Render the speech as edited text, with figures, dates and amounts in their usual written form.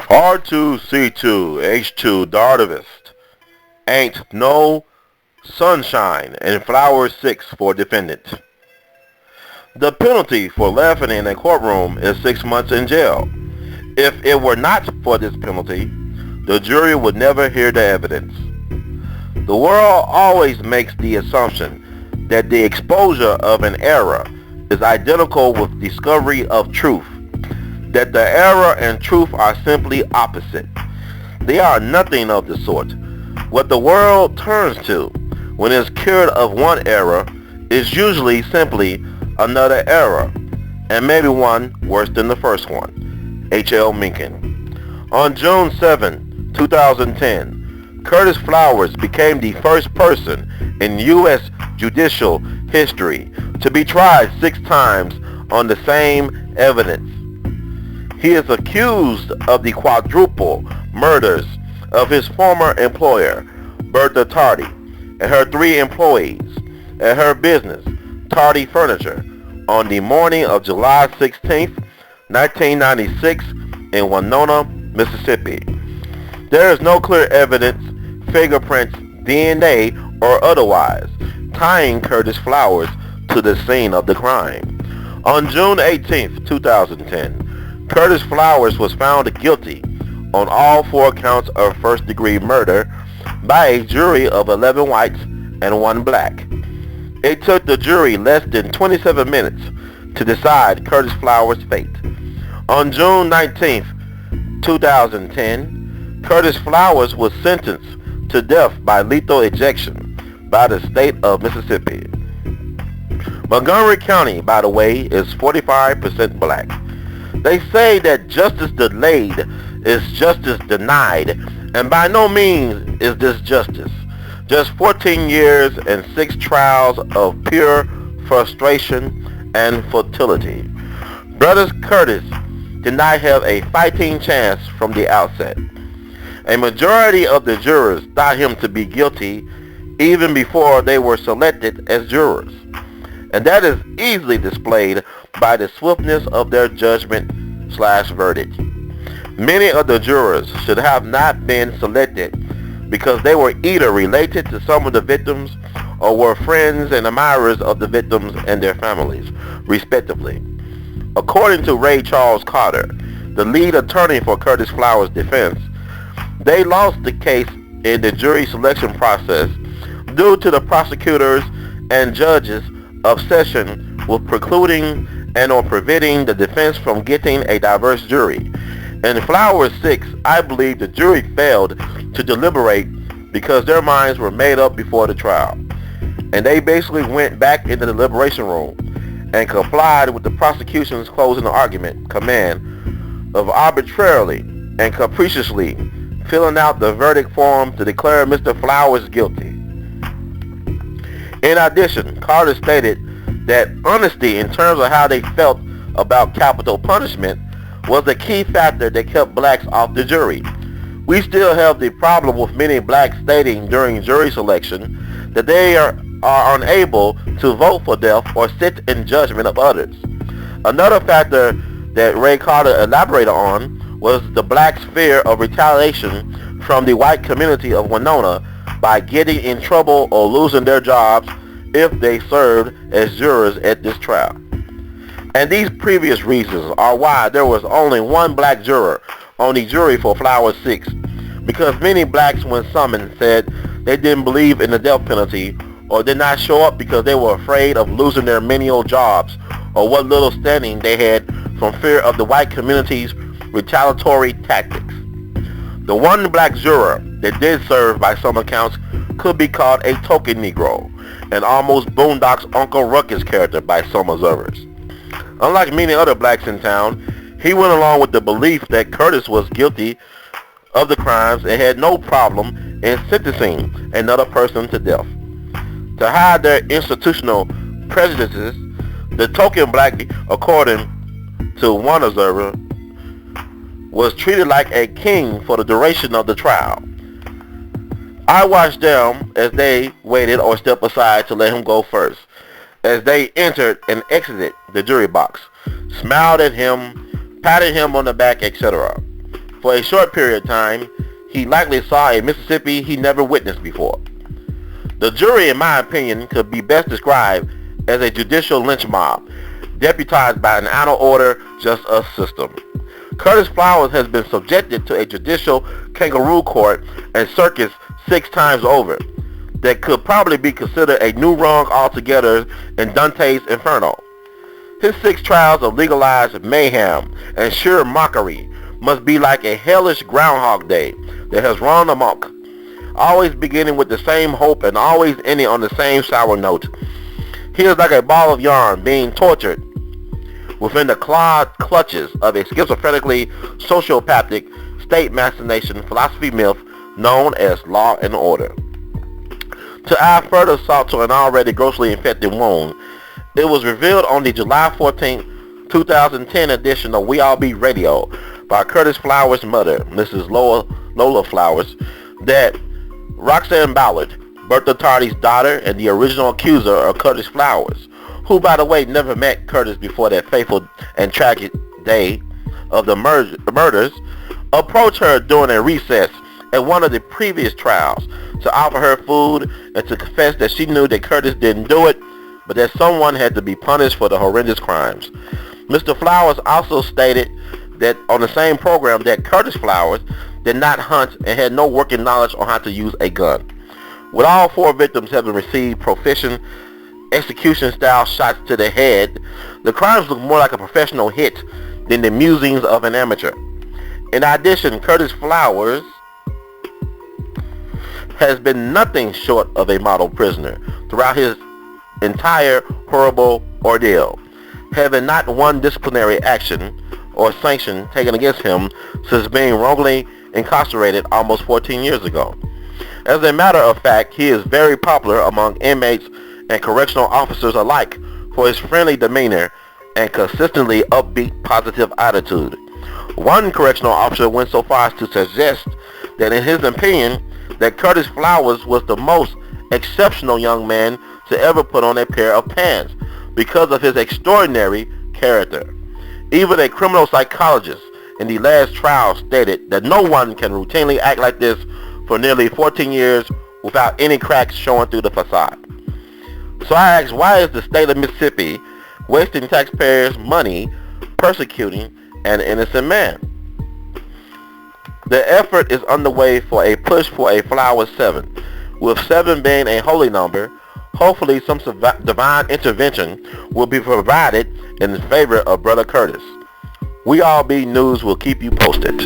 R2C2H2 Dartivist. Ain't no sunshine and flower 6 for defendant. The penalty for laughing in a courtroom is 6 months in jail. If it were not for this penalty, the jury would never hear the evidence. The world always makes the assumption that the exposure of an error is identical with discovery of truth, that the error and truth are simply opposite. They are nothing of the sort. What the world turns to when it's cured of one error is usually simply another error, and maybe one worse than the first one. A.L.L. On June 7, 2010, Curtis Flowers became the first person in U.S. judicial history to be tried 6 times on the same evidence. He is accused of the quadruple murders of his former employer, Bertha Tardy, and her 3 employees at her business, Tardy Furniture, on the morning of July 16, 1996 in Winona, Mississippi. There is no clear evidence, fingerprints, DNA, or otherwise, tying Curtis Flowers to the scene of the crime. On June 18, 2010, Curtis Flowers was found guilty on all 4 counts of first-degree murder by a jury of 11 whites and 1 black. It took the jury less than 27 minutes to decide Curtis Flowers' fate. On June 19, 2010, Curtis Flowers was sentenced to death by lethal ejection by the state of Mississippi. Montgomery County, by the way, is 45% black. They say that justice delayed is justice denied, and by no means is this justice. Just 14 years and 6 trials of pure frustration and futility. Brothers Curtis did not have a fighting chance from the outset. A majority of the jurors thought him to be guilty even before they were selected as jurors, and that is easily displayed by the swiftness of their judgment/verdict. Many of the jurors should have not been selected because they were either related to some of the victims or were friends and admirers of the victims and their families, respectively. According to Ray Charles Carter, the lead attorney for Curtis Flowers' defense, they lost the case in the jury selection process due to the prosecutors and judges' obsession with precluding and or preventing the defense from getting a diverse jury. In Flowers 6, I believe the jury failed to deliberate because their minds were made up before the trial, and they basically went back into the deliberation room and complied with the prosecution's closing argument command of arbitrarily and capriciously filling out the verdict form to declare Mr. Flowers guilty. In addition, Carter stated that honesty in terms of how they felt about capital punishment was a key factor that kept blacks off the jury. We still have the problem with many blacks stating during jury selection that they are unable to vote for death or sit in judgment of others. Another factor that Ray Carter elaborated on was the blacks' fear of retaliation from the white community of Winona by getting in trouble or losing their jobs if they served as jurors at this trial. And these previous reasons are why there was only 1 black juror on the jury for Flowers 6, because many blacks when summoned said they didn't believe in the death penalty or did not show up because they were afraid of losing their menial jobs or what little standing they had from fear of the white community's retaliatory tactics. The 1 black juror that did serve by some accounts could be called a token Negro, and almost Boondocks Uncle Ruckus character by some observers. Unlike many other blacks in town, he went along with the belief that Curtis was guilty of the crimes and had no problem in sentencing another person to death. To hide their institutional prejudices, the token black, according to one observer, was treated like a king for the duration of the trial. I watched them as they waited or stepped aside to let him go first, as they entered and exited the jury box, smiled at him, patted him on the back, etc. For a short period of time, he likely saw a Mississippi he never witnessed before. The jury, in my opinion, could be best described as a judicial lynch mob, deputized by an out of order just us system. Curtis Flowers has been subjected to a judicial kangaroo court and circus 6 times over that could probably be considered a new rung altogether in Dante's Inferno. His 6 trials of legalized mayhem and sheer mockery must be like a hellish Groundhog Day that has run amok, always beginning with the same hope and always ending on the same sour note. He is like a ball of yarn being tortured within the clawed clutches of a schizophrenically sociopathic state machination philosophy myth known as law and order. To add further salt to an already grossly infected wound, it was revealed on the July 14, 2010 edition of We All Be Radio by Curtis Flowers' mother, Mrs. Lola Flowers, that Roxanne Ballard, Bertha Tardy's daughter and the original accuser of Curtis Flowers, who by the way never met Curtis before that fateful and tragic day of the murders, approached her during a recess at one of the previous trials to offer her food and to confess that she knew that Curtis didn't do it, but that someone had to be punished for the horrendous crimes. Mr. Flowers also stated that on the same program that Curtis Flowers did not hunt and had no working knowledge on how to use a gun. With all 4 victims having received proficient execution-style shots to the head, the crimes look more like a professional hit than the musings of an amateur. In addition, Curtis Flowers has been nothing short of a model prisoner throughout his entire horrible ordeal, having not one disciplinary action or sanction taken against him since being wrongly incarcerated almost 14 years ago. As a matter of fact, he is very popular among inmates and correctional officers alike for his friendly demeanor and consistently upbeat positive attitude. One correctional officer went so far as to suggest that in his opinion that Curtis Flowers was the most exceptional young man to ever put on a pair of pants because of his extraordinary character. Even a criminal psychologist in the last trial stated that no one can routinely act like this for nearly 14 years without any cracks showing through the facade. So I ask, why is the state of Mississippi wasting taxpayers' money persecuting an innocent man? The effort is underway for a push for a Flowers 7, with 7 being a holy number. Hopefully some divine intervention will be provided in favor of Brother Curtis. We All Be News will keep you posted.